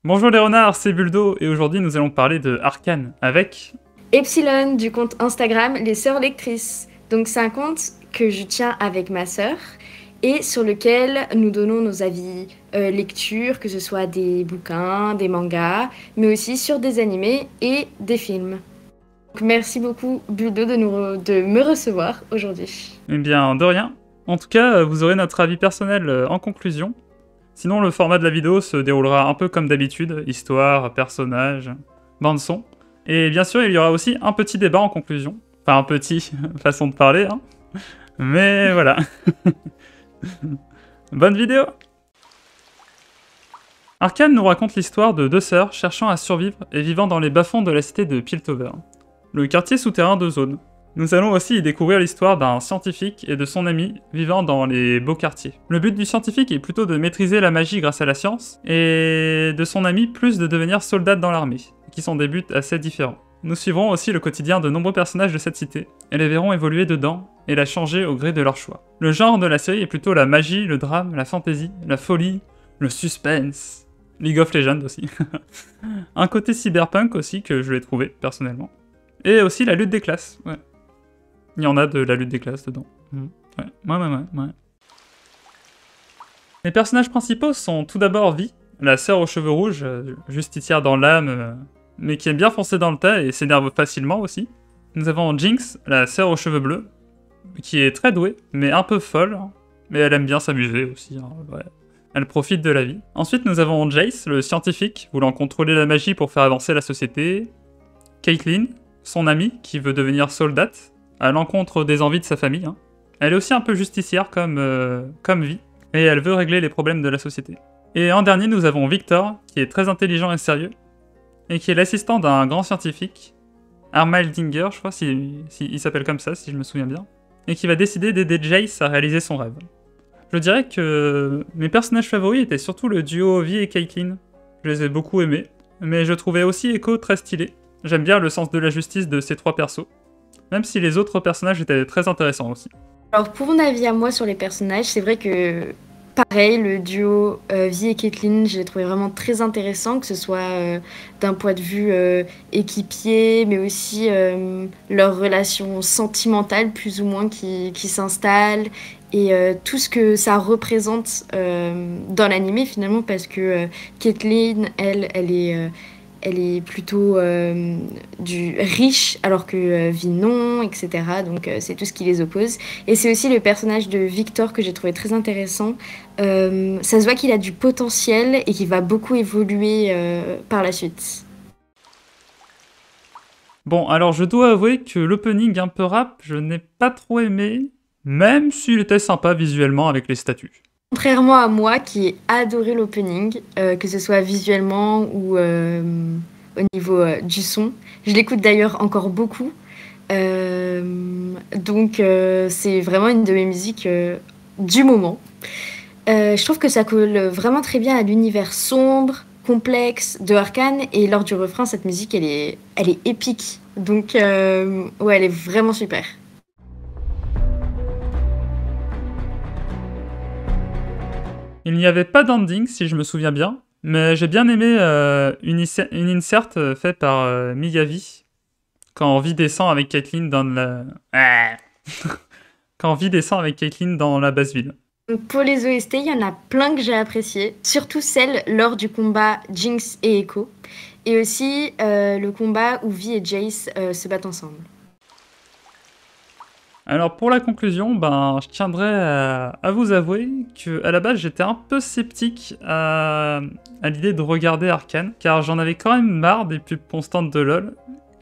Bonjour les renards, c'est Buldo et aujourd'hui nous allons parler de Arcane avec... Epsilon du compte Instagram Les Sœurs Lectrices. Donc c'est un compte que je tiens avec ma sœur et sur lequel nous donnons nos avis lecture, que ce soit des bouquins, des mangas, mais aussi sur des animés et des films. Donc merci beaucoup Buldo de me recevoir aujourd'hui. Eh bien, de rien. En tout cas, vous aurez notre avis personnel en conclusion. Sinon, le format de la vidéo se déroulera un peu comme d'habitude, histoire, personnage, bande-son. Et bien sûr, il y aura aussi un petit débat en conclusion. Enfin, un petit, façon de parler, hein. Mais voilà. Bonne vidéo! Arcane nous raconte l'histoire de deux sœurs cherchant à survivre et vivant dans les bas-fonds de la cité de Piltover, le quartier souterrain de Zone. Nous allons aussi y découvrir l'histoire d'un scientifique et de son ami vivant dans les beaux quartiers. Le but du scientifique est plutôt de maîtriser la magie grâce à la science, et de son ami plus de devenir soldat dans l'armée, qui sont des buts assez différents. Nous suivrons aussi le quotidien de nombreux personnages de cette cité, et les verrons évoluer dedans, et la changer au gré de leur choix. Le genre de la série est plutôt la magie, le drame, la fantasy, la folie, le suspense, League of Legends aussi. Un côté cyberpunk aussi que je l'ai trouvé, personnellement. Et aussi la lutte des classes, ouais. Il y en a de la lutte des classes dedans. Ouais. Les personnages principaux sont tout d'abord Vi, la sœur aux cheveux rouges, justicière dans l'âme, mais qui aime bien foncer dans le tas et s'énerve facilement aussi. Nous avons Jinx, la sœur aux cheveux bleus, qui est très douée, mais un peu folle, mais elle aime bien s'amuser aussi, hein, ouais. Elle profite de la vie. Ensuite, nous avons Jace, le scientifique, voulant contrôler la magie pour faire avancer la société. Caitlyn, son amie, qui veut devenir soldate, à l'encontre des envies de sa famille. Hein. Elle est aussi un peu justicière comme Vi, et elle veut régler les problèmes de la société. Et en dernier, nous avons Victor, qui est très intelligent et sérieux, et qui est l'assistant d'un grand scientifique, Armaldinger, je crois, il s'appelle comme ça, si je me souviens bien, et qui va décider d'aider Jace à réaliser son rêve. Je dirais que mes personnages favoris étaient surtout le duo Vi et Caitlyn. Je les ai beaucoup aimés, mais je trouvais aussi Echo très stylé. J'aime bien le sens de la justice de ces trois persos, même si les autres personnages étaient très intéressants aussi. Alors pour mon avis à moi sur les personnages, c'est vrai que pareil, le duo Vi et Caitlyn, je l'ai trouvé vraiment très intéressant, que ce soit d'un point de vue équipier, mais aussi leur relation sentimentale plus ou moins qui s'installe, et tout ce que ça représente dans l'animé finalement, parce que Caitlyn, elle est plutôt du riche, alors que Vi non, etc. Donc c'est tout ce qui les oppose. Et c'est aussi le personnage de Victor que j'ai trouvé très intéressant. Ça se voit qu'il a du potentiel et qu'il va beaucoup évoluer par la suite. Bon, alors je dois avouer que l'opening un peu rap, je n'ai pas trop aimé, même s'il était sympa visuellement avec les statues. Contrairement à moi qui ai adoré l'opening, que ce soit visuellement ou au niveau du son. Je l'écoute d'ailleurs encore beaucoup. Donc c'est vraiment une de mes musiques du moment. Je trouve que ça colle vraiment très bien à l'univers sombre, complexe de Arcane, et lors du refrain, cette musique, elle est épique. Donc ouais, elle est vraiment super. Il n'y avait pas d'ending, si je me souviens bien, mais j'ai bien aimé une insert faite par Miyavi, quand Vi descend avec Caitlyn dans la... Ah. Quand Vi descend avec Caitlyn dans la base ville. Pour les OST, il y en a plein que j'ai apprécié, surtout celles lors du combat Jinx et Echo, et aussi le combat où Vi et Jace se battent ensemble. Alors pour la conclusion, ben, je tiendrais à vous avouer que à la base j'étais un peu sceptique à l'idée de regarder Arcane, car j'en avais quand même marre des pubs constantes de LoL,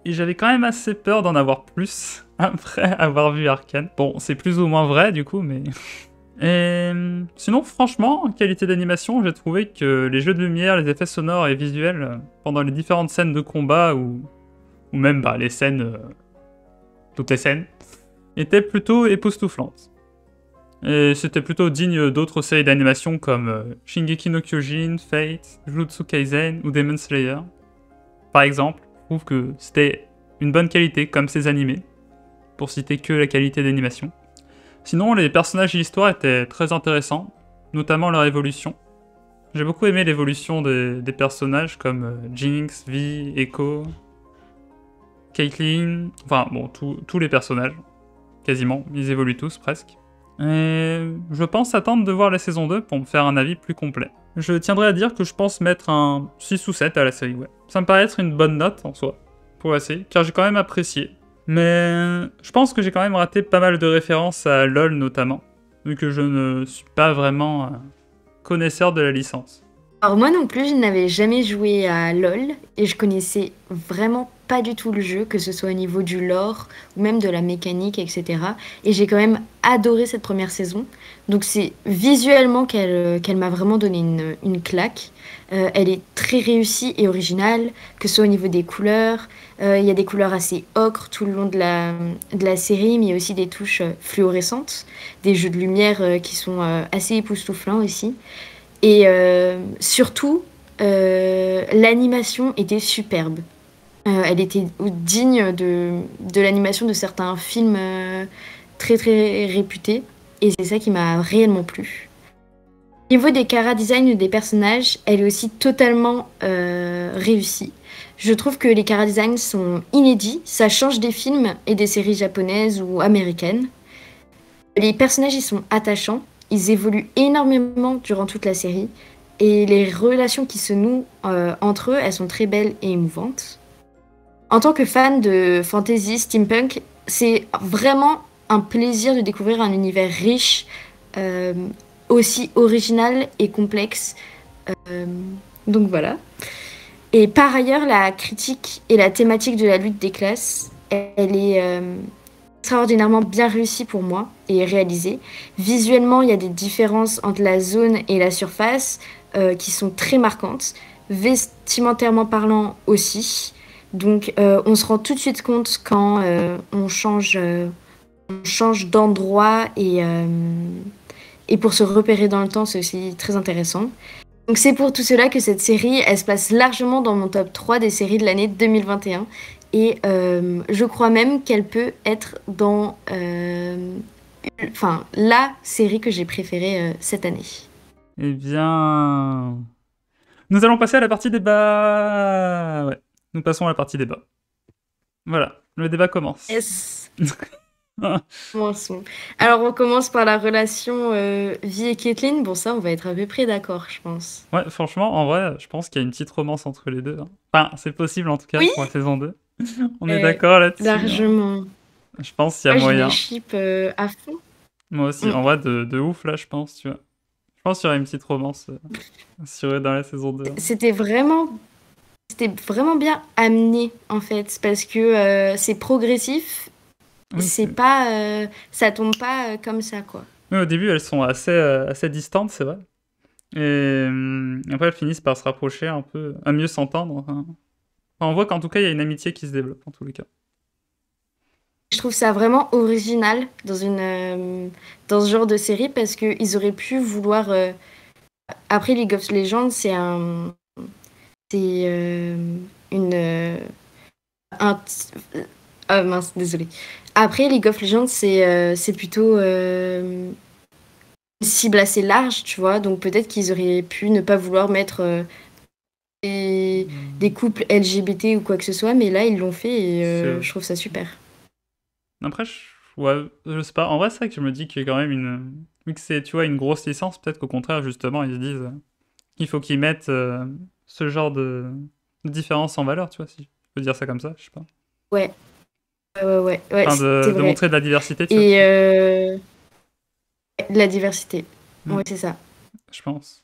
et j'avais quand même assez peur d'en avoir plus après avoir vu Arcane. Bon, c'est plus ou moins vrai du coup, mais... Et sinon, franchement, en qualité d'animation, j'ai trouvé que les jeux de lumière, les effets sonores et visuels pendant les différentes scènes de combat ou même bah, les scènes, toutes les scènes, étaient plutôt époustouflantes. Et c'était plutôt digne d'autres séries d'animation comme Shingeki no Kyojin, Fate, Jujutsu Kaisen ou Demon Slayer. Par exemple, je trouve que c'était une bonne qualité comme ces animés, pour citer que la qualité d'animation. Sinon, les personnages et l'histoire étaient très intéressants, notamment leur évolution. J'ai beaucoup aimé l'évolution des personnages comme Jinx, Vi, Echo, Caitlyn, enfin bon, tous les personnages, quasiment, ils évoluent tous presque. Et je pense attendre de voir la saison 2 pour me faire un avis plus complet. Je tiendrai à dire que je pense mettre un 6 ou 7 à la série, ouais. Ça me paraît être une bonne note en soi, pour la série, car j'ai quand même apprécié. Mais je pense que j'ai quand même raté pas mal de références à LoL notamment, vu que je ne suis pas vraiment connaisseur de la licence. Alors moi non plus, je n'avais jamais joué à LoL et je connaissais vraiment pas du tout le jeu, que ce soit au niveau du lore ou même de la mécanique, etc. Et j'ai quand même adoré cette première saison. Donc c'est visuellement qu'elle m'a vraiment donné une claque. Elle est très réussie et originale, que ce soit au niveau des couleurs. Il y a des couleurs assez ocre tout le long de la série, mais il y a aussi des touches fluorescentes, des jeux de lumière qui sont assez époustouflants aussi. Et surtout, l'animation était superbe. Elle était digne de l'animation de certains films très très réputés. Et c'est ça qui m'a réellement plu. Au niveau des chara-design des personnages, elle est aussi totalement réussie. Je trouve que les chara-designs sont inédits. Ça change des films et des séries japonaises ou américaines. Les personnages, ils sont attachants. Ils évoluent énormément durant toute la série. Et les relations qui se nouent entre eux, elles sont très belles et émouvantes. En tant que fan de fantasy steampunk, c'est vraiment un plaisir de découvrir un univers riche, euh, aussi original et complexe. Euh, donc voilà. Et par ailleurs, la critique et la thématique de la lutte des classes, elle est extraordinairement bien réussie pour moi et réalisée. Visuellement, il y a des différences entre la zone et la surface qui sont très marquantes. Vestimentairement parlant aussi. Donc on se rend tout de suite compte quand on change d'endroit et pour se repérer dans le temps, c'est aussi très intéressant. Donc c'est pour tout cela que cette série, elle se place largement dans mon top 3 des séries de l'année 2021. Et je crois même qu'elle peut être dans la série que j'ai préférée cette année. Eh bien... Nous allons passer à la partie débat. Ouais, nous passons à la partie débat. Voilà, le débat commence. Yes. Commençons. Alors on commence par la relation Vi et Caitlyn. Bon ça, on va être à peu près d'accord, je pense. Ouais, franchement, en vrai, je pense qu'il y a une petite romance entre les deux. Hein. Enfin, c'est possible en tout cas Oui, pour la saison 2. On est d'accord là-dessus. Hein. largement. Je pense qu'il y a Moi, je les moyen. ship à fond. Moi aussi, Mm. en vrai, de ouf là, je pense, tu vois. Je pense qu'il y aurait une petite romance sur eux dans la saison 2. Hein. C'était vraiment bien amené en fait, parce que c'est progressif. Oui, C'est pas, ça tombe pas comme ça quoi. oui, au début, elles sont assez distantes, c'est vrai. Et après, elles finissent par se rapprocher un peu, à mieux s'entendre. Hein. Enfin, on voit qu'en tout cas, il y a une amitié qui se développe, en tous les cas. Je trouve ça vraiment original dans ce genre de série parce que ils auraient pu vouloir. Après League of Legends, c'est une un ah mince, désolé. Après League of Legends, c'est plutôt une cible assez large, tu vois. Donc peut-être qu'ils auraient pu ne pas vouloir mettre des couples LGBT ou quoi que ce soit, mais là ils l'ont fait et je trouve ça super. Après, ouais, je sais pas. En vrai, c'est vrai que je me dis qu'il y a quand même une. Vu que c'est, tu vois, une grosse licence, peut-être qu'au contraire, justement, ils se disent qu'il faut qu'ils mettent ce genre de différence en valeur, tu vois, si je peux dire ça comme ça, je sais pas. Ouais, ouais, Enfin, c'est de vrai. montrer de la diversité, tu vois, Et de la diversité. Hmm, Ouais, c'est ça. je pense.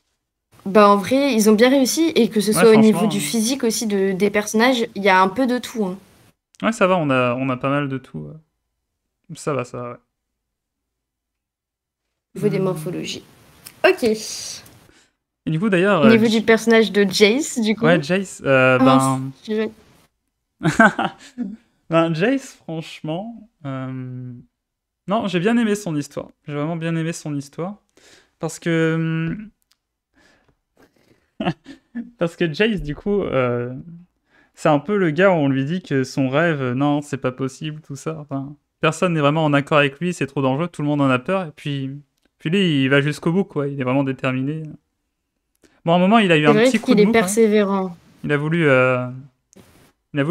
Bah en vrai, ils ont bien réussi et que ce Ouais, soit au niveau franchement. du physique aussi des personnages, il y a un peu de tout, hein. Ouais, ça va, on a pas mal de tout. Ça va, ouais. Au niveau des Hmm. morphologies. Ok. Et du coup, d'ailleurs, Au niveau du personnage de Jace, du ouais, coup. Jace, Ah mince, ben, Jace, franchement, non, j'ai bien aimé son histoire. J'ai vraiment bien aimé son histoire. Parce que, parce que Jace, du coup, c'est un peu le gars où on lui dit que son rêve, non, c'est pas possible, tout ça. Enfin, personne n'est vraiment en accord avec lui, c'est trop dangereux, tout le monde en a peur. Et puis lui, il va jusqu'au bout, quoi. Il est vraiment déterminé. Bon, à un moment, il a eu C'est un vrai petit coup qu'il de est mou, quand même. persévérant. Il a voulu,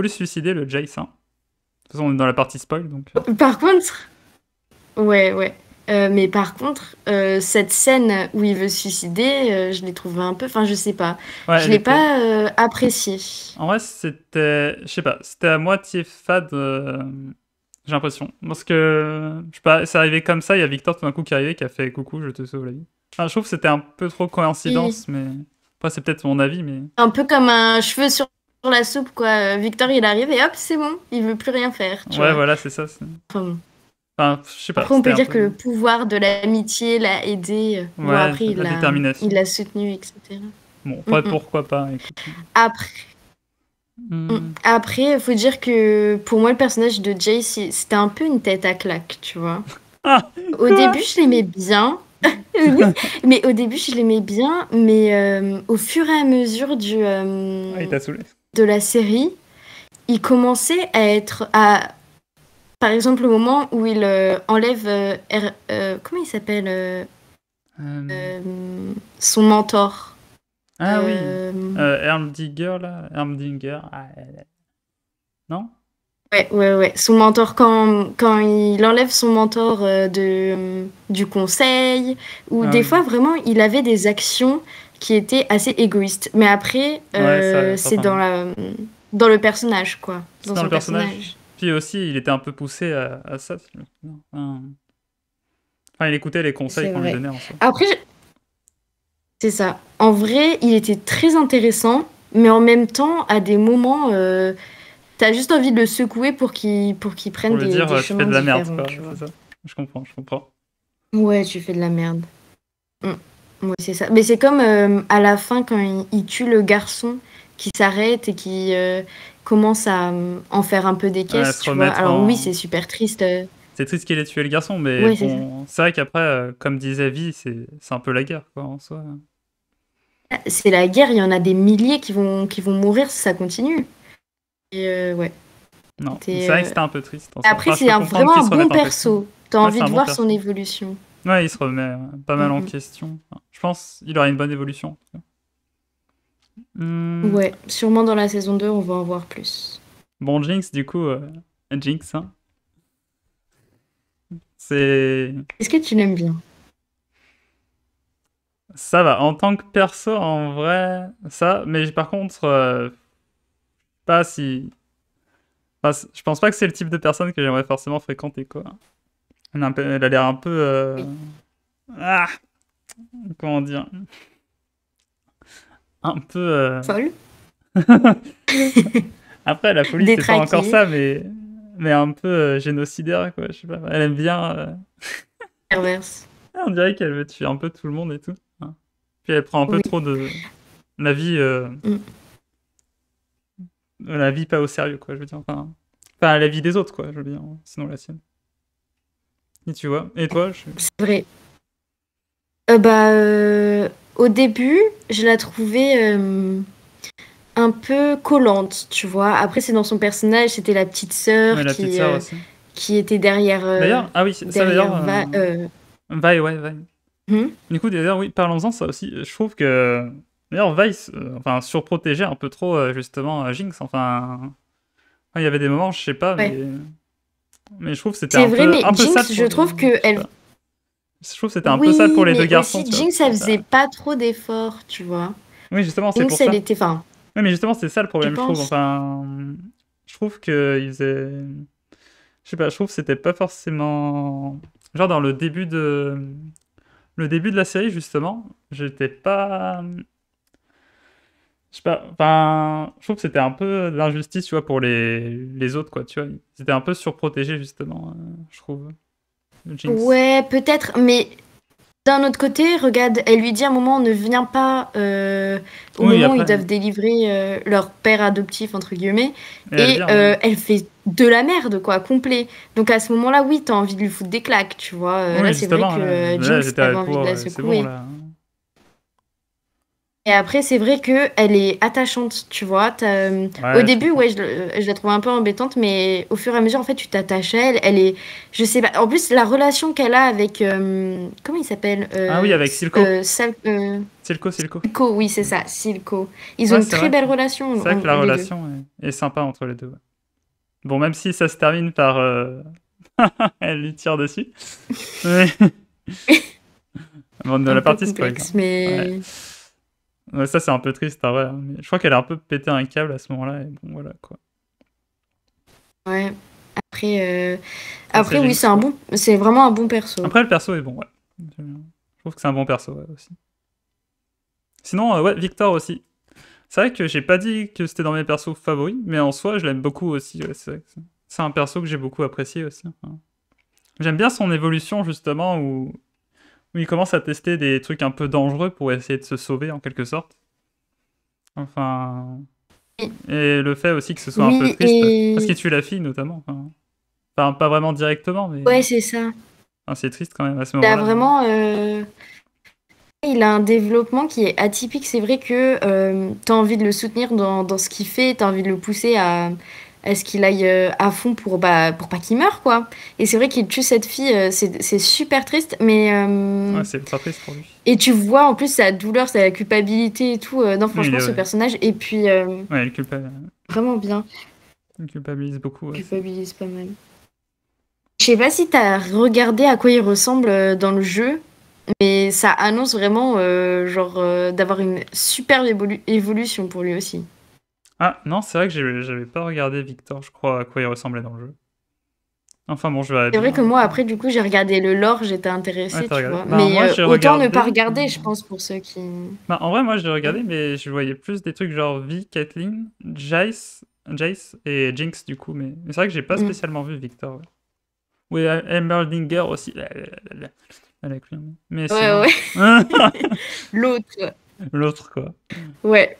se suicider, le Jace, hein. De toute façon, on est dans la partie spoil, donc... Par contre, ouais, ouais. Mais par contre, cette scène où il veut se suicider, je l'ai trouvée un peu. Enfin, je sais pas. Ouais, Je elle l'ai était... pas appréciée. En vrai, c'était... Je sais pas, c'était à moitié fade, j'ai l'impression. Parce que, je sais pas, c'est arrivé comme ça, il y a Victor tout d'un coup qui est arrivé, qui a fait « Coucou, je te sauve la vie ». Enfin, je trouve que c'était un peu trop Oui. coïncidence, mais... Après, c'est peut-être mon avis, mais... Un peu comme un cheveu sur la soupe, quoi. Victor, il arrive et hop, c'est bon. Il veut plus rien faire, tu Ouais, vois. voilà, c'est ça. Enfin, bon. Enfin, je sais pas, Après, on c'était peut un dire que le peu... pouvoir de l'amitié l'a aidé. Bon, Ouais, après, la il détermination. l'a soutenu, etc. Bon, Mm, après, mm. pourquoi pas, écoute. Après, Hmm. Après, faut dire que pour moi, le personnage de Jace, c'était un peu une tête à claque, tu vois. Ah! Au Quoi? début, je l'aimais bien. Oui, mais au début, je l'aimais bien, mais au fur et à mesure Ah, il t'a saoulé. de la série, il commençait à être par exemple, le moment où il enlève comment il s'appelle Euh, son mentor. Ah oui, Euh, Ermdinger, là. Ermdinger. Ah, non? Ouais, ouais, ouais. Son mentor, quand il enlève son mentor du conseil, ou Ah des oui. fois, vraiment, il avait des actions qui étaient assez égoïstes. Mais après, Ouais, ça, c'est certainement. dans le personnage, quoi. C'est Dans dans son le personnage. personnage. Puis aussi, il était un peu poussé à ça, si je me souviens. Enfin, il écoutait les conseils C'est qu'on lui vrai. donnait en soi. Après, c'est ça. En vrai, il était très intéressant, mais en même temps, à des moments, t'as juste envie de le secouer pour qu'il Pour prenne lui des dire, tu fais chemins de la merde, différents, quoi. tu vois. C'est ça. Je comprends, je comprends. Ouais, tu fais de la merde. Mm. Ouais, c'est ça. Mais c'est comme à la fin quand il tue le garçon qui s'arrête et qui commence à en faire un peu des Ouais, caisses, se tu vois. remettre Alors oui, en... c'est super triste. C'est triste qu'il ait tué le garçon, mais Ouais, c'est ça. bon, c'est vrai qu'après, comme disait Vi, c'est un peu la guerre, quoi, en soi. C'est la guerre, il y en a des milliers qui vont mourir si ça continue. Et ouais. Non, c'est C'était, vrai que c'était un peu triste en soi. Après, Enfin, je c'est peux comprendre vraiment qu'il un se bon remette en question. perso. T'as Ouais, envie c'est un de bon voir son perso. évolution. Ouais, il se remet pas mal en Mm, question. Enfin, je pense qu'il aura une bonne évolution, en tout cas. mm. Hmm, Ouais, sûrement dans la saison 2, on va en voir plus. Bon, Jinx, du coup, Jinx, hein, c'est... Est-ce que tu l'aimes bien? Ça va. En tant que perso, en vrai, ça. Mais par contre, pas si... Enfin, je pense pas que c'est le type de personne que j'aimerais forcément fréquenter, quoi. Elle a l'air un peu... Oui. Ah, comment dire? Un peu... Folle? Après, la folie, c'est pas encore Détraquée? ça, mais un peu génocidaire, quoi. Je sais pas. Elle aime bien. Perverse? On dirait qu'elle veut tuer un peu tout le monde et tout, hein. Puis elle prend un peu Oui. trop de la vie, Mm. pas au sérieux, quoi. Je veux dire, enfin, la vie des autres, quoi. Je veux dire, sinon la sienne. Et tu vois. Et toi, C'est vrai. Bah, au début, je la trouvais un peu collante, tu vois. Après, c'est dans son personnage, c'était la petite ouais, sœur la petite sœur aussi. qui était derrière, D'ailleurs, ah oui, ça d'ailleurs, Vi, ouais, Vi. hmm. Du coup, d'ailleurs, oui, parlons-en, ça aussi. Je trouve que d'ailleurs, Vi, enfin, surprotégeait un peu trop justement Jinx. Enfin, il y avait des moments, je sais pas, Ouais. mais je trouve que c'était C'est vrai, mais un peu sale Jinx, je pour les. trouve que Je sais elle. pas. Je trouve que c'était un peu sale pour Oui, les deux mais garçons, aussi, tu vois. Jinx, elle faisait pas trop d'efforts, tu vois. Oui, justement, c'est pour Jinx, elle ça. était. Enfin, Oui, mais justement, c'est ça le tu problème, je trouve. penses? Enfin, je trouve que ils faisaient. Je sais pas, je trouve que c'était pas forcément. Genre, dans le début de la série, justement, j'étais pas. Je sais pas, enfin, je trouve que c'était un peu de l'injustice, tu vois, pour les autres, quoi, tu vois. Ils étaient un peu surprotégés, justement, je trouve. Jinx. Ouais, peut-être, mais d'un autre côté, regarde, elle lui dit à un moment, ne viens pas au Oui, moment où ils après, doivent délivrer leur père adoptif, entre guillemets, et elle et vient, ouais. elle fait de la merde, quoi, complet. Donc à ce moment-là, oui, t'as envie de lui foutre des claques, tu vois. Là, Oui, c'est vrai justement, que là Jinx, j'étais t'avais à envie de pour, la c'est bon, secouer. là. Et après, c'est vrai que elle est attachante, tu vois. Au Ouais, je début, comprends. ouais, je la trouve un peu embêtante, mais au fur et à mesure, en fait, tu t'attaches à elle. Elle est, je sais pas. En plus, la relation qu'elle a avec, comment il s'appelle? Ah oui, avec Silco. Silco. Silco, oui, c'est ça, Silco. Ils ont Ouais, une très belle relation, c'est vrai que la les deux. relation est sympa entre les deux. Ouais. Bon, même si ça se termine par... elle lui tire dessus. Mais... Bon, de Un la peu partie spoil. complexe, Hein. Ouais. mais Ouais, ça, c'est un peu triste, en vrai. Hein. Mais je crois qu'elle a un peu pété un câble à ce moment-là. Et bon, voilà, quoi. ouais. Après, Ça, c'est après, oui, Jinx, quoi. c'est vraiment un bon perso. Après, le perso est bon, ouais. Je trouve que c'est un bon perso, ouais, aussi. Sinon, ouais, Victor aussi. C'est vrai que j'ai pas dit que c'était dans mes persos favoris, mais en soi, je l'aime beaucoup aussi. Ouais, c'est vrai que c'est un perso que j'ai beaucoup apprécié aussi. Enfin, j'aime bien son évolution, justement, où il commence à tester des trucs un peu dangereux pour essayer de se sauver, en quelque sorte. Enfin... Et le fait aussi que ce soit un peu Oui, triste, parce et qu'il tue la fille, notamment. Enfin, pas vraiment directement, mais ouais, c'est ça. enfin, c'est triste quand même à ce Il a moment-là. Mais... vraiment, il a un développement qui est atypique. C'est vrai que tu as envie de le soutenir dans ce qu'il fait, tu as envie de le pousser à ce qu'il aille à fond pour pas qu'il meure, quoi. Et c'est vrai qu'il tue cette fille, c'est super triste, mais Ouais, c'est ultra triste pour lui. et tu vois en plus sa douleur, sa culpabilité et tout. Non, Oui, franchement, ce personnage, et puis ouais, vraiment bien, il culpabilise beaucoup. Ouais, culpabilise pas mal. Je sais pas si t'as regardé à quoi il ressemble dans le jeu. Mais ça annonce vraiment genre d'avoir une super évolution pour lui aussi. Ah, non, c'est vrai que j'avais pas regardé Victor, je crois, à quoi il ressemblait dans le jeu. Enfin bon, je verrai C'est vrai bien. que moi après du coup j'ai regardé le lore, j'étais Ouais, intéressée, t'as tu regardé? vois. Bah, Mais moi, j'ai autant ne pas regardé. regarder, je pense pour ceux qui. Bah, en vrai, moi, j'ai Ouais. regardé, mais je voyais plus des trucs genre Vi, Caitlyn, Jace et Jinx, du coup. Mais c'est vrai que j'ai pas Mm. spécialement vu Victor. Ouais. Oui, Emberdinger aussi. Avec lui. Mais Ouais, sinon. ouais. L'autre. L'autre, quoi. Ouais,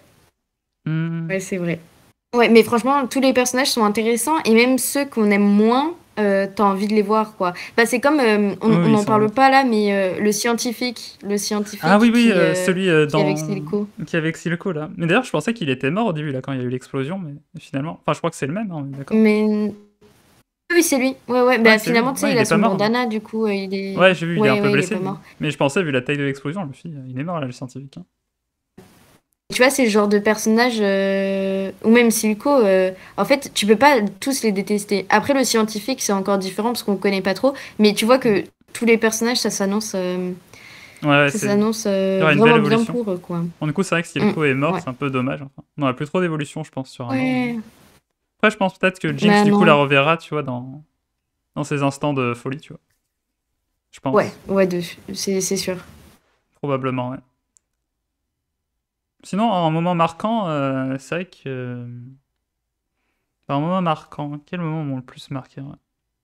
Hmm. ouais, c'est vrai. Ouais, mais franchement, tous les personnages sont intéressants et même ceux qu'on aime moins, t'as envie de les voir, quoi. Bah, c'est comme, Oui, on oui, ils n'en sont parle beaux. pas là, mais le Ah oui, scientifique oui, celui qui est avec Silco. qui est avec Silco, là. Mais d'ailleurs, je pensais qu'il était mort au début, là, quand il y a eu l'explosion, mais finalement... Enfin, je crois que c'est le même, hein, on est d'accord? Mais oui, c'est lui. Ouais, ouais. Ouais, Bah, c'est lui. finalement, tu sais, Ouais, il il a est pas son mort, lui. bandana, du coup, il est. Ouais, j'ai vu, il est un Ouais, peu ouais, il est blessé, pas lui. mort. Mais je pensais, vu la taille de l'explosion, je me suis dit, il est mort, là, le scientifique. Hein. Tu vois, c'est le genre de personnage, ou même Silco, en fait, tu peux pas tous les détester. Après, le scientifique, c'est encore différent parce qu'on connaît pas trop, mais tu vois que tous les personnages, Ouais, ouais, ça s'annonce il y aura une belle vraiment bien évolution. pour eux, quoi. Bon, du coup, c'est vrai que Mm, Silco est mort, ouais. c'est un peu dommage. Enfin, on n'aura plus trop d'évolution, je pense, sur un an. Ouais. Après, je pense peut-être que Jinx, Bah du coup, la non. reverra, tu vois, dans ses instants de folie, tu vois. Je Ouais, pense. ouais, c'est sûr. Probablement, ouais. Sinon, un moment marquant, c'est vrai que... un moment marquant, quel moment m'ont le plus marqué? Ouais.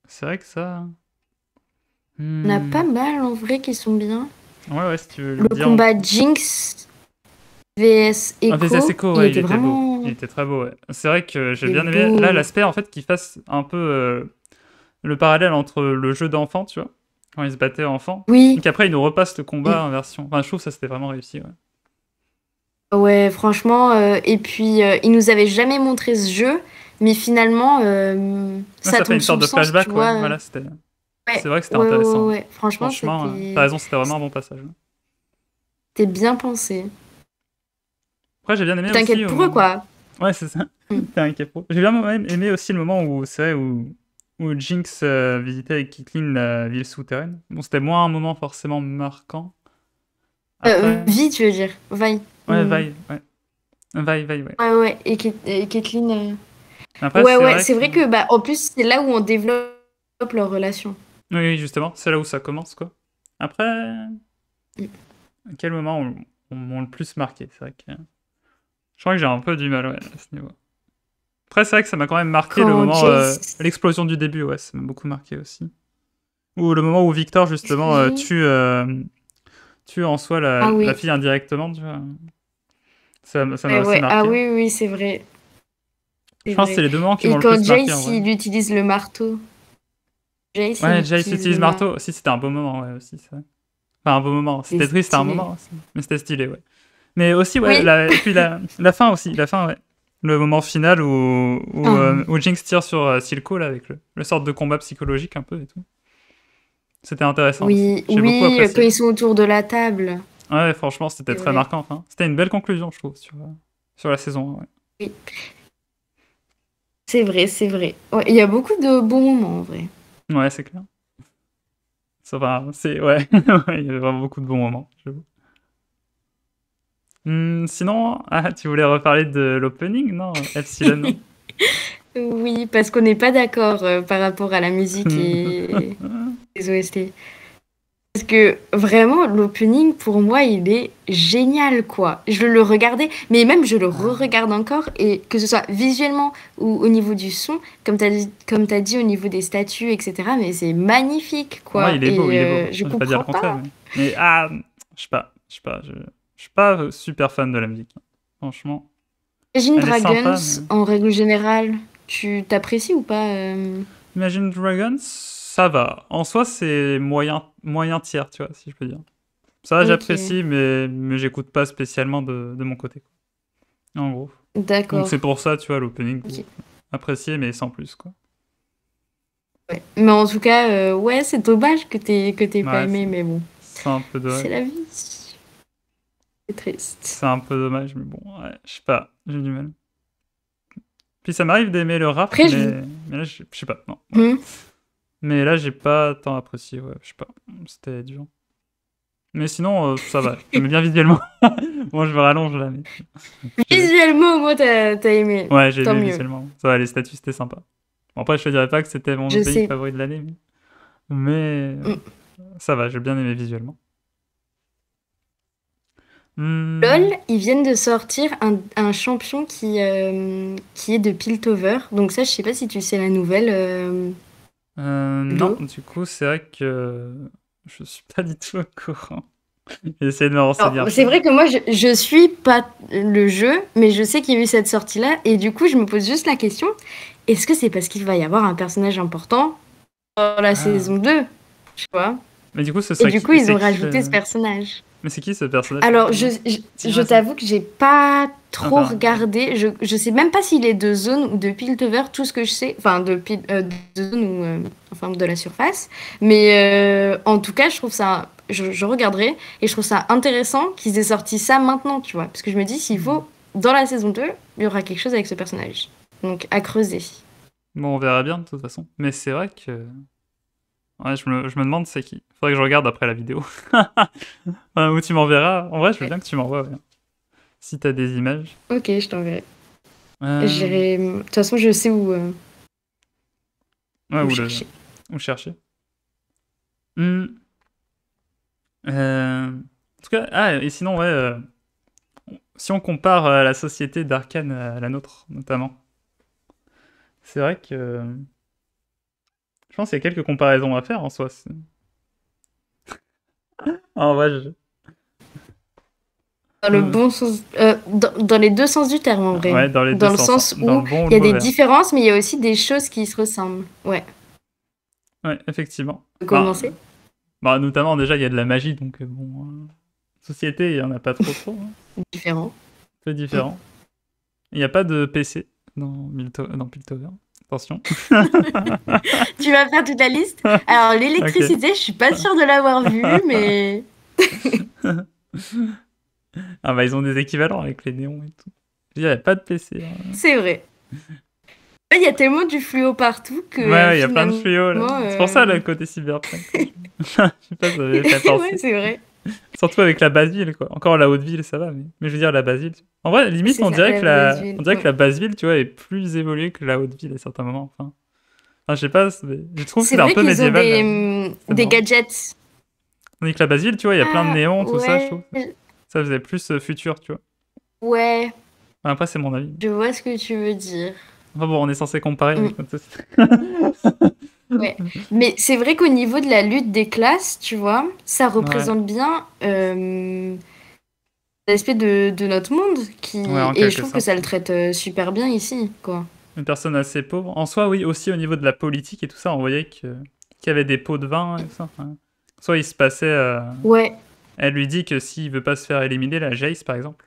C'est vrai que ça... On a Hmm. pas mal en vrai qui sont bien. Ouais, ouais, si tu veux le Le dire en... combat Jinx vs Ah, VS Echo, Echo, il ouais, il était était beau. Il vraiment était très beau, ouais. C'est vrai que j'ai il est bien aimé, là, beau. l'aspect, en fait, qu'il fasse un peu le parallèle entre le jeu d'enfant, tu vois, quand il se battait enfant, et Oui, qu'après, il nous repasse le combat mm, en version... Enfin, je trouve que ça, c'était vraiment réussi, ouais. ouais, franchement. Et puis, il nous avait jamais montré ce jeu, mais finalement, Ouais, ça ça fait tombe une sorte sous le de sens, tu flashback, ouais, vois. voilà, c'était... C'est Ouais, vrai que c'était ouais, ouais, ouais, intéressant. ouais. Franchement, Franchement, t'as raison, c'était vraiment un bon passage. c'était bien pensé. Après, j'ai bien aimé aussi... T'inquiète pour eux, quoi. Ouais, c'est ça. Mm. T'es un capot. J'ai bien même aimé aussi le moment où, c'est vrai, où Jinx visitait avec Caitlyn la ville souterraine. Bon, c'était moins un moment forcément marquant. Après... Vi, tu veux dire. Vi. Ouais, Mm. Ouais. Ouais. Ouais, ouais. Et Caitlyn. Après, Ouais, c'est ouais. vrai C'est que... vrai que, bah, en plus, c'est là où on développe leur relation. Oui, oui, justement, c'est là où ça commence, quoi. Après, Mm. quel moment on m'ont le plus marqué? C'est vrai que... Je crois que j'ai un peu du mal, ouais, à ce niveau. Après, c'est vrai que ça m'a quand même marqué le Quand moment... Jace. l'explosion du début, ouais, ça m'a beaucoup marqué aussi. Ou le moment où Victor, justement, Explosion. tue en soi Ah la oui. fille indirectement, tu vois. Ça m'a Ouais, assez ouais. Ah marqué. oui, oui, c'est vrai. Je C'est pense que c'est vrai. les deux moments qui m'ont Et le quand plus marqué, en Jace, vrai. il utilise le marteau. Jace, il Ouais, Jace utilise utilise le marteau. marteau. Si, c'était un beau moment, ouais, aussi, ça. Enfin, un beau moment. C'est C'était triste à un stylé. moment aussi. Mais c'était stylé, ouais. Mais aussi, ouais, Oui. et puis la fin aussi, la fin, ouais. Le moment final où Jinx tire sur Silco, là, avec le sorte de combat psychologique un peu et tout. C'était intéressant aussi. Oui, J'ai beaucoup oui, quand apprécié. ils sont autour de la table. Ouais, franchement, c'était C'est très vrai. marquant. Enfin, c'était une belle conclusion, je trouve, sur la saison. Ouais, Oui. C'est vrai, c'est vrai. Ouais, il y a beaucoup de bons moments en vrai. ouais, c'est clair. Ça va, c'est... Ouais, ouais, il y avait vraiment beaucoup de bons moments, j'avoue. Sinon, tu voulais reparler de l'opening, non? Epsilon, non? Oui, parce qu'on n'est pas d'accord par rapport à la musique et les OST. Parce que vraiment, l'opening, pour moi, il est génial, quoi. Je le regardais, mais même je le re-regarde encore, et que ce soit visuellement ou au niveau du son, comme t'as dit au niveau des statues, etc., mais c'est magnifique, Ouais, quoi. il Et est beau. je Je vais pas dire comprends le contraire, pas. mais je sais pas, je suis pas super fan de la musique. Franchement, Imagine elle est sympa, mais... Dragons, en règle générale, tu t'apprécies ou pas Imagine Dragons, ça va. En soi, c'est moyen tiers, tu vois, si je peux dire. Ça, Ok, j'apprécie, mais j'écoute pas spécialement de mon côté, quoi. En gros. Donc d'accord. c'est pour ça, tu vois, l'opening, Ok. apprécier, mais sans plus, quoi. Ouais. Mais en tout cas, ouais, c'est dommage que t'aies pas Ouais, aimé, mais bon, c'est un peu c'est dommage. la vie. C'est triste. C'est un peu dommage, mais bon, ouais, je sais pas, j'ai du mal. Puis ça m'arrive d'aimer le rap, Après, mais là, je sais pas, non, ouais. Hmm. Mais là, j'ai pas tant apprécié, ouais, je sais pas, c'était dur. Mais sinon, ça va, j'aimais bien visuellement. Bon, je me rallonge là, mais... Visuellement, moi, t'as aimé. Ouais, j'ai Tant aimé mieux. visuellement. Ça va, les statues, c'était sympa. Bon, après, je te dirais pas que c'était mon Je opening sais. favori de l'année, mais Hmm. ça va, j'ai bien aimé visuellement. LOL, Hmm, ils viennent de sortir un champion qui est de Piltover. Donc ça, je sais pas si tu sais la nouvelle. non, D'eau. du coup, c'est vrai que je suis pas du tout au courant. J'ai essayé de me Alors, renseigner c'est après. vrai que moi, je suis pas le jeu, mais je sais qu'il y a eu cette sortie-là. Et du coup, je me pose juste la question, est-ce que c'est parce qu'il va y avoir un personnage important dans la Ah. saison 2, tu vois? Mais du coup, ce Et serait du qui? coup, ils C'est ont qui rajouté ce le... personnage. Mais c'est qui ce personnage pour Alors, savoir? je Dis-moi ça. t'avoue que j'ai pas trop Enfin, ouais. regardé. Je sais même pas s'il est de zone ou de Piltover. Tout ce que je sais, enfin de zone ou enfin de la surface. Mais en tout cas, je trouve ça, je regarderai et je trouve ça intéressant qu'ils aient sorti ça maintenant, tu vois, parce que je me dis s'il faut dans la saison 2, il y aura quelque chose avec ce personnage. Donc à creuser. Bon, on verra bien de toute façon. Mais c'est vrai que... Ouais, je me demande c'est qui. Faudrait que je regarde après la vidéo. Ou tu m'enverras. En vrai, je veux Ouais. bien que tu m'envoies, ouais. Si t'as des images. Ok, je t'enverrai. Euh, J'irai. De toute façon, je sais Ouais, où chercher. ou chercher. Hmm, En tout cas, et sinon, ouais, si on compare la société d'Arcane à la nôtre, notamment, c'est vrai que je pense qu'il y a quelques comparaisons à faire en soi. En vrai, Dans le je- bon sens, dans les deux sens du terme en vrai. ouais, dans les deux Dans le sens, hein. sens Dans le où bon ou il le y a des mauvais, hein. différences, mais il y a aussi des choses qui se ressemblent. Ouais. Ouais, effectivement. On peut commencer? Notamment, déjà, il y a de la magie, donc bon, société, il y en a pas trop, hein. Différent. Peu Mm. différent. Il n'y a pas de PC dans Piltover. Attention. Tu vas faire toute la liste? Alors, Ok. l'électricité, je suis pas sûre de l'avoir vue, mais Ah bah ils ont des équivalents avec les néons et tout. Je veux dire, il n'y a pas de PC, hein. c'est vrai. Il y a tellement du fluo partout que Ouais, il y a plein de finalement. tuyaux là. C'est pour ça le côté cyberpunk, quoi. Je sais pas, ça m'avait fait Ouais, penser. c'est vrai. Surtout avec la basse ville, quoi. Encore la haute ville, ça va, mais je veux dire, la basse ville. En vrai, limite, C'est ça, la vraie on ville. dirait que Ouais. la basse ville, tu vois, est plus évoluée que la haute ville à certains moments. Enfin, je sais pas, je trouve que C'est c'est un vrai peu qu'ils ont médiéval, là. C'est des marrant. gadgets. Tandis que la basse ville, tu vois, il y a plein de Ah, néons, tout ça, je trouve. ouais. Ça faisait plus futur, tu vois. Ouais, Enfin, après, c'est mon avis. je vois ce que tu veux dire. Enfin bon, on est censé comparer Mm. avec notre société. Ouais, mais c'est vrai qu'au niveau de la lutte des classes, tu vois, ça Ouais, représente bien l'aspect de notre monde ouais, en et je quelque trouve que sorte. ça le traite super bien ici, quoi. Une personne assez pauvre. En soi, oui, aussi au niveau de la politique et tout ça, on voyait qu'il y avait des pots de vin et tout ça. Enfin, soit il se passait Ouais, Elle lui dit que s'il veut pas se faire éliminer, la Jace par exemple,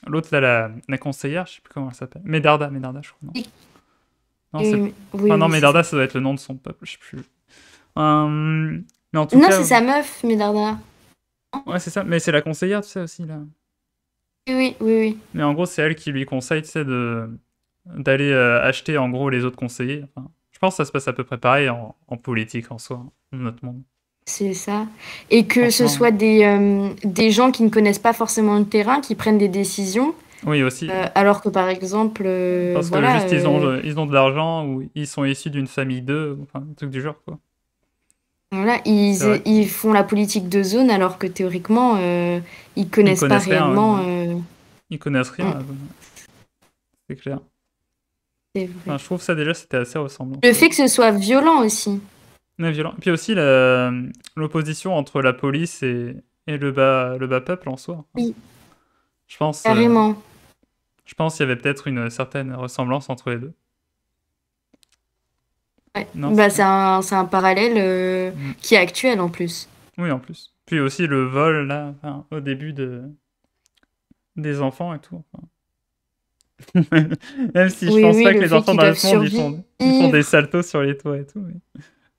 l'autre là, la conseillère, je sais plus comment elle s'appelle, Medarda, je crois, non? Non, c'est... Oui, Enfin non, oui, c'est Medarda, ça. ça doit être le nom de son peuple, je sais plus. Mais en tout Non, c'est cas, sa meuf, Medarda. ouais, c'est ça, mais c'est la conseillère, tu sais, aussi, là. Oui, oui, oui, oui. Mais en gros, c'est elle qui lui conseille, tu sais, d'aller acheter, en gros, les autres conseillers. Enfin, je pense que ça se passe à peu près pareil en politique, en soi, dans notre monde. C'est ça. Et que ce Franchement, soit des gens qui ne connaissent pas forcément le terrain, qui prennent des décisions, oui, aussi. alors que par exemple, Parce que voilà, juste, ils ont de l'argent, ou ils sont issus d'une famille d'eux, enfin, un truc du genre, quoi. voilà, C'est vrai. ils font la politique de zone alors que théoriquement, ils Ils connaissent pas connaissent rien, ouais, réellement. ouais. Ils connaissent rien, Mm, c'est clair. c'est Enfin, vrai. je trouve ça déjà, c'était assez ressemblant, Le tu vois. fait que ce soit violent aussi. Ouais, violent. Puis aussi l'opposition entre la police et le bas peuple en soi. Enfin, Oui, je pense, euh, carrément. je pense qu'il y avait peut-être une certaine ressemblance entre les deux. Ouais. Non, Bah, c'est... c'est un parallèle Mm. qui est actuel en plus. Oui, en plus. Puis aussi le vol, là, enfin, au début des enfants et tout. Enfin. Même si je Oui, pense oui, pas que le les fait enfants qu'ils dans doivent notre monde, survivre. ils font des saltos sur les toits et tout,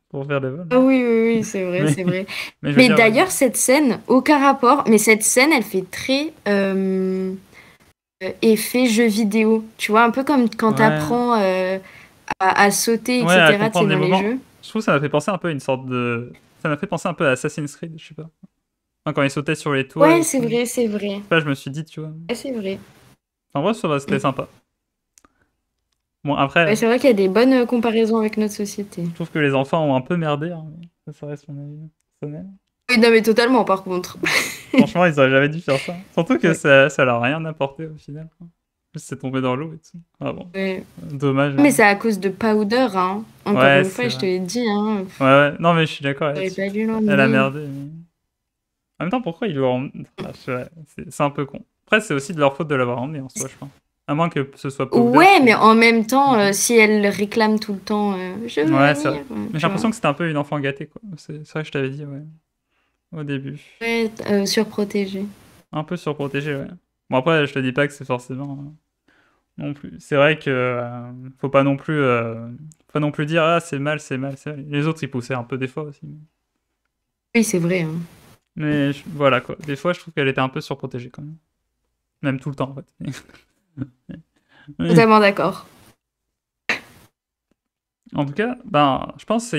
pour faire le vol. Ah oui, oui, oui, c'est vrai, Mais, c'est vrai. mais je veux Mais dire, ouais. d'ailleurs, cette scène, aucun rapport, mais cette scène, elle fait très effet jeu vidéo. Tu vois, un peu comme quand Ouais, t'apprends à sauter, ouais, à etc., tu sais, comprendre les dans les moments. jeux. Je trouve que ça m'a fait penser un peu à une sorte de... Ça m'a fait penser un peu à Assassin's Creed, je sais pas. Enfin, quand ils sautaient sur les toits Ouais, et c'est tout. vrai, c'est vrai. Je sais pas, je me suis dit, tu vois. Ouais, c'est vrai. En vrai, ça va, c'était Mm. sympa. Bon, Ouais, après, c'est vrai qu'il y a des bonnes comparaisons avec notre société. je trouve que les enfants ont un peu merdé, hein, mais ça reste mon avis personnel. Oui, non, mais totalement, par contre. Franchement, ils auraient jamais dû faire ça. Surtout que Ouais. ça leur a rien apporté au final. Juste, c'est tombé dans l'eau et tout. Ah bon, Ouais. dommage, Mais hein. c'est à cause de Powder, hein. Encore Ouais, une c'est fois, je vrai. te l'ai dit, hein. Ouais, ouais. Non, mais je suis d'accord J'aurais là-dessus. pas dû Elle a l'emmener. merdé. En même temps, pourquoi ils lui ont... Ah, c'est un peu con. Après, c'est aussi de leur faute de l'avoir emmené en soi, je pense. À moins que ce soit Powder Ouais, qui... mais en même temps, Mhm. si elle réclame tout le temps, je veux Ouais, c'est vrai. venir, Mais j'ai tu vois. l'impression que c'était un peu une enfant gâtée, quoi. C'est vrai que je t'avais dit, ouais, au début. Ouais, surprotégée. Un peu surprotégé, ouais. Bon, après, je te dis pas que c'est forcément non plus. C'est vrai que faut pas non plus dire ah c'est mal, c'est mal, c'est mal. Les autres ils poussaient un peu des fois aussi. Oui, c'est vrai, hein. Mais voilà quoi. Des fois je trouve qu'elle était un peu surprotégée quand même. Même tout le temps en fait. Oui. Totalement d'accord. En tout cas, ben je pense que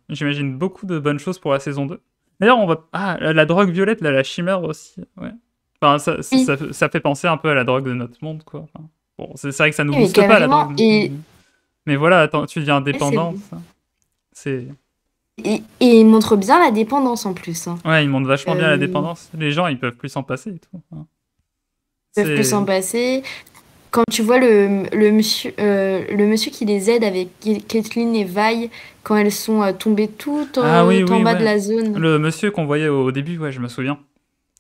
j'imagine beaucoup de bonnes choses pour la saison 2. D'ailleurs on va la drogue violette là, la chimère aussi. Ouais. Enfin Oui, ça fait penser un peu à la drogue de notre monde quoi. Enfin, bon c'est vrai que ça nous mais booste pas la carrément. drogue. Mais voilà, attends, tu deviens Ouais, c'est dépendante. vrai. C'est... Et il montre bien la dépendance en plus, hein. Ouais, ils montrent vachement bien la Ils dépendance. Les gens, ils peuvent plus s'en passer et tout. Enfin, peuvent plus c'est... s'en passer. Quand tu vois le monsieur qui les aide avec Caitlyn et Vi, quand elles sont tombées tout Ah oui, en oui, bas de ouais. la zone. Le monsieur qu'on voyait au début, ouais, je me souviens.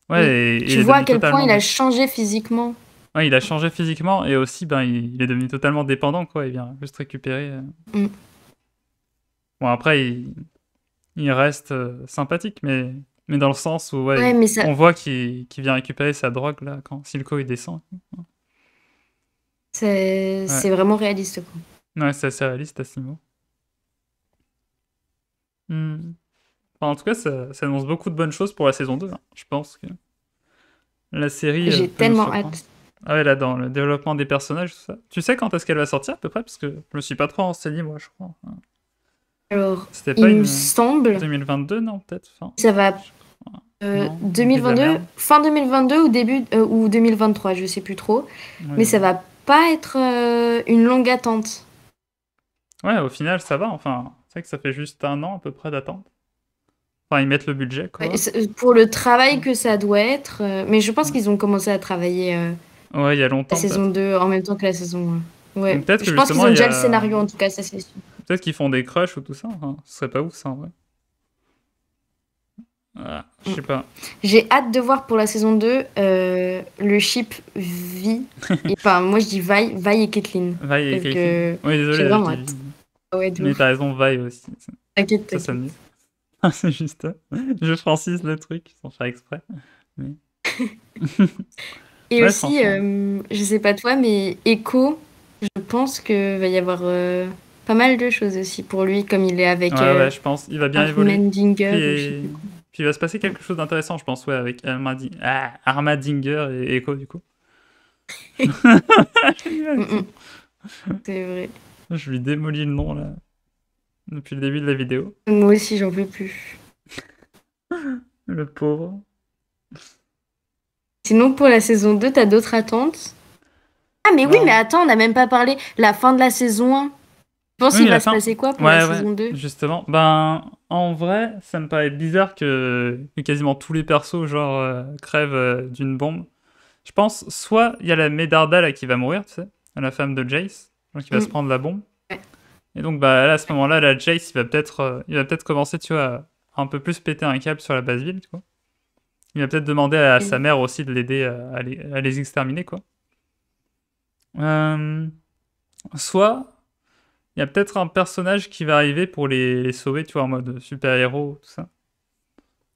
Ouais, Oui. et il Tu est vois à devenu quel point totalement il a dépendant. changé physiquement. Ouais, il a changé physiquement et aussi, ben, il est devenu totalement dépendant, quoi. Il vient juste récupérer. Mm. Bon, après, il reste sympathique, mais dans le sens où, ouais, Ouais, mais ça, on voit qu'il vient récupérer sa drogue, là, quand Silco, il descend. Ouais, c'est vraiment réaliste, quoi. ouais c'est assez réaliste à ce niveau. Hmm. Enfin, en tout cas, ça annonce beaucoup de bonnes choses pour la saison 2, hein. Je pense que la série J'ai peut nous tellement surprendre. hâte. Ah ouais, là, dans le développement des personnages, tout ça. Tu sais quand est-ce qu'elle va sortir à peu près? Parce que je me suis pas trop renseigné, moi, je crois. Alors, C'était il pas me une semble 2022, non, peut-être? Enfin, que ça va je crois. Non, je dis de la 2022, merde. fin 2022 ou début ou 2023, je sais plus trop. Ouais, Mais ça va pas être une longue attente. ouais, au final, ça va. Enfin, c'est vrai que ça fait juste un an à peu près d'attente. Enfin, ils mettent le budget, Ouais, quoi. pour le travail que ça doit être, mais je pense qu'ils ont commencé à travailler Ouais, il y a la longtemps, saison peut-être. 2 en même temps que la saison 1. Ou Ouais, peut-être que je pense qu'ils justement, ont il y déjà le a. scénario en tout cas, ça c'est sûr. Peut-être qu'ils font des crushs ou tout ça. Enfin, ce serait pas ouf, ça, en vrai. Voilà, je Mm. sais pas. J'ai hâte de voir pour la saison 2 le ship Vi. Et, enfin, moi je dis Vi et Caitlyn. Vi et Parce Caitlyn. que Oui, j'ai désolé, je vraiment dis hâte. Vi. Ah ouais, de Mais ouf. t'as raison, Vi aussi. T'inquiète, Ça sonne t'inquiète. mieux. Ah, c'est juste. Je francise le truc sans faire exprès. Mais... Et Ouais, aussi, franchement. je sais pas toi, mais Echo, je pense que va y avoir pas mal de choses aussi pour lui, comme il est avec Ouais, ouais, je pense. Il va bien évoluer. Armendinger ou je sais plus Puis, quoi. puis il va se passer quelque chose d'intéressant, je pense, ouais, avec Armadinger et Echo, du coup. Mm, mm, c'est vrai. Je lui démolis le nom, là, depuis le début de la vidéo. Moi aussi, j'en peux plus. Le pauvre. Sinon, pour la saison 2, t'as d'autres attentes? Ah, mais oui, mais Ben, attends, on n'a même pas parlé. La fin de la saison 1. Tu penses oui, qu'il mais la va se fin. passer quoi pour la Ouais, ouais, saison 2? justement. Ben, en vrai, ça me paraît bizarre que quasiment tous les persos, genre, crèvent d'une bombe. Je pense, soit il y a la Médarda là qui va mourir, tu sais, la femme de Jace, genre qui va se Mm. prendre la bombe. Ouais. Et donc, bah, là, à ce moment-là, la Jace, il va peut-être commencer, tu vois, à un peu plus péter un câble sur la base ville, tu vois. Il va peut-être demander à sa mère aussi de l'aider à les exterminer, quoi. Euh, soit, il y a peut-être un personnage qui va arriver pour les sauver, tu vois, en mode super-héros, tout ça.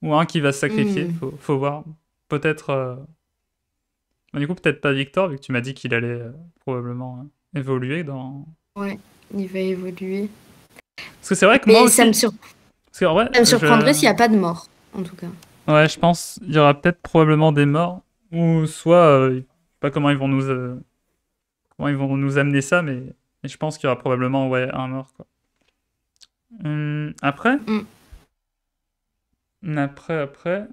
Ou un qui va se sacrifier, Mm. faut voir. Peut-être. Bah, du coup, peut-être pas Victor, vu que tu m'as dit qu'il allait probablement évoluer dans. Ouais, il va évoluer. Parce que c'est vrai que moi Mais aussi. Parce qu'en vrai, ça me surprendrait s'il n'y a pas de mort, en tout cas. Ouais, je pense il y aura peut-être probablement des morts. Ou soit. Je sais pas comment ils vont nous amener ça, mais je pense qu'il y aura probablement, ouais, un mort, quoi. Après. Mm. Après.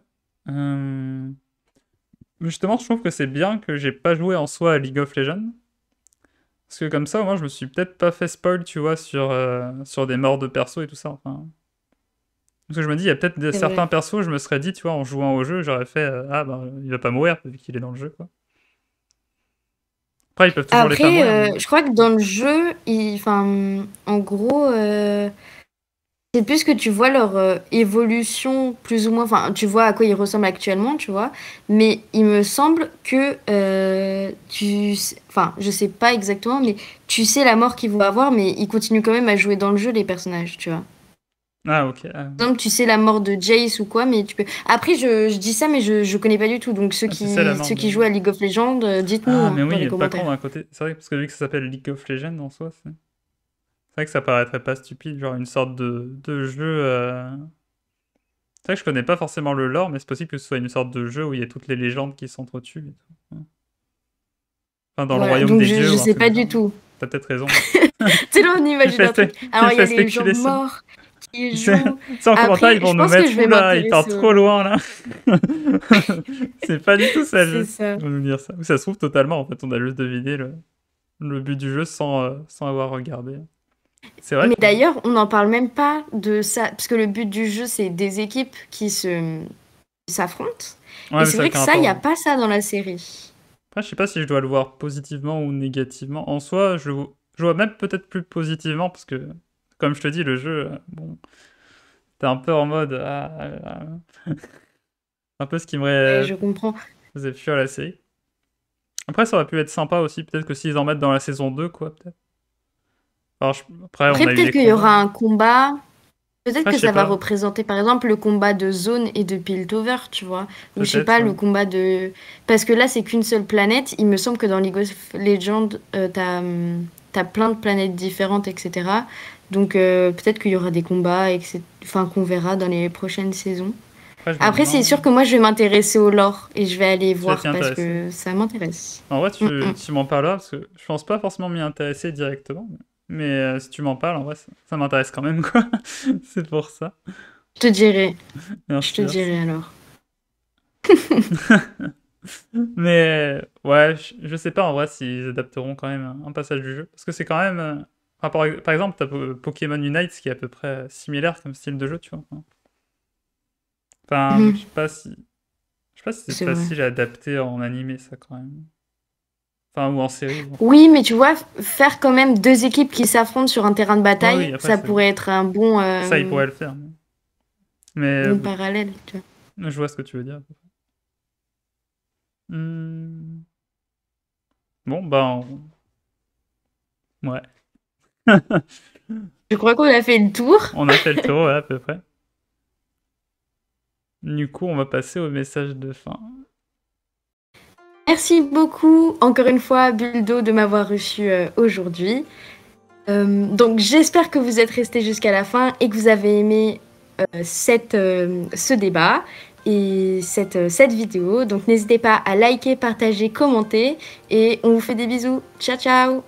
hum, Justement, je trouve que c'est bien que j'ai pas joué en soi à League of Legends. Parce que comme ça, au moins, je me suis peut-être pas fait spoil, tu vois, sur des morts de perso et tout ça. Enfin, parce que je me dis, il y a peut-être C'est vrai. certains persos, je me serais dit, tu vois, en jouant au jeu, j'aurais fait ah bah il va pas mourir vu qu'il est dans le jeu, quoi. Après, ils peuvent toujours les faire Après, mourir, mais. je crois que dans le jeu, enfin, en gros, c'est plus que tu vois leur évolution plus ou moins. Enfin, tu vois à quoi ils ressemblent actuellement, tu vois. Mais il me semble que enfin, je sais pas exactement, mais tu sais la mort qu'ils vont avoir, mais ils continuent quand même à jouer dans le jeu les personnages, tu vois. Ah, ok. Par exemple, tu sais la mort de Jace ou quoi, mais tu peux. Après, je dis ça, mais je connais pas du tout. Donc ceux Ah, tu sais la qui mort ceux de. qui jouent à League of Legends, dites-nous Ah, mais hein, dans les oui, pas con commentaires. d'un côté. C'est vrai, parce que vu que ça s'appelle League of Legends en soi, c'est vrai que ça paraîtrait pas stupide, genre une sorte de jeu. C'est vrai que je connais pas forcément le lore, mais c'est possible que ce soit une sorte de jeu où il y a toutes les légendes qui s'entretuent et tout. Enfin, dans le Voilà, royaume donc des dieux je ou un sais truc pas du du genre. tout. T'as peut-être raison. C'est là, on Tu imagine fais, un truc. tu Alors, il y fais a les gens spéculer ça. morts Tu qui sais, jouent. en commentaire, ils Après, vont je nous pense que mettre, je vais oula, il part m'intéresser trop au... loin là. C'est pas du tout ça le C'est jeu. ça. Ils vont nous dire ça. Ou ça se trouve totalement, en fait, on a juste deviné le but du jeu sans avoir regardé. C'est vrai Mais que. d'ailleurs, on n'en parle même pas de ça, parce que le but du jeu, c'est des équipes qui s'affrontent. Ouais, Et mais c'est ça a vrai que aucun ça, il n'y rapport. a pas ça dans la série. Après, je sais pas si je dois le voir positivement ou négativement. En soi, je vois même peut-être plus positivement, parce que, comme je te dis, le jeu, bon, t'es un peu en mode. Un peu ce qui Ouais, me je comprends. faisait fuir la série. Après, ça aurait pu être sympa aussi, peut-être que s'ils en mettent dans la saison 2 quoi, peut-être. Alors, après, on Après, a eu peut-être les qu'il y combats. aura un combat. Peut-être Après, que je sais ça va pas. représenter, par exemple, le combat de Zone et de Piltover, tu vois. Ou je sais Peut-être, pas, ouais. le combat de... Parce que là, c'est qu'une seule planète. Il me semble que dans League of Legends, t'as plein de planètes différentes, etc. Donc peut-être qu'il y aura des combats, enfin, qu'on verra dans les prochaines saisons. Après, je me Après, c'est sûr demande. que moi, je vais m'intéresser au lore et je vais aller Tu vas t'y voir parce intéresser. que ça m'intéresse. En vrai, Mm, tu, mm. tu m'en parleras, parce que je pense pas forcément m'y intéresser directement. Mais si tu m'en parles, en vrai, ça m'intéresse quand même, quoi. C'est pour ça. Je te dirai. Je Merci, te merci. dirai alors. Mais ouais, je sais pas en vrai s'ils adapteront quand même un passage du jeu. Parce que c'est quand même. Par exemple, t'as Pokémon Unite, ce qui est à peu près similaire comme style de jeu, tu vois. Enfin, je Mhm. sais pas si. Je sais pas si c'est C'est vrai. facile à adapter en animé, ça, quand même. Enfin, ou en série. Ou... Oui, mais tu vois, faire quand même deux équipes qui s'affrontent sur un terrain de Ouais, bataille, oui, après, ça pourrait être un ça, ils pourraient le faire. Mais bon oui, parallèle, tu vois. je vois ce que tu veux dire. Hmm. Bon, ben, ouais. Je crois qu'on a fait le tour. On a fait le tour, ouais, à peu près. Du coup, on va passer au message de fin. Merci beaucoup, encore une fois, Buldo, de m'avoir reçu aujourd'hui. Donc, j'espère que vous êtes restés jusqu'à la fin et que vous avez aimé ce débat et cette vidéo. Donc, n'hésitez pas à liker, partager, commenter et on vous fait des bisous. Ciao, ciao!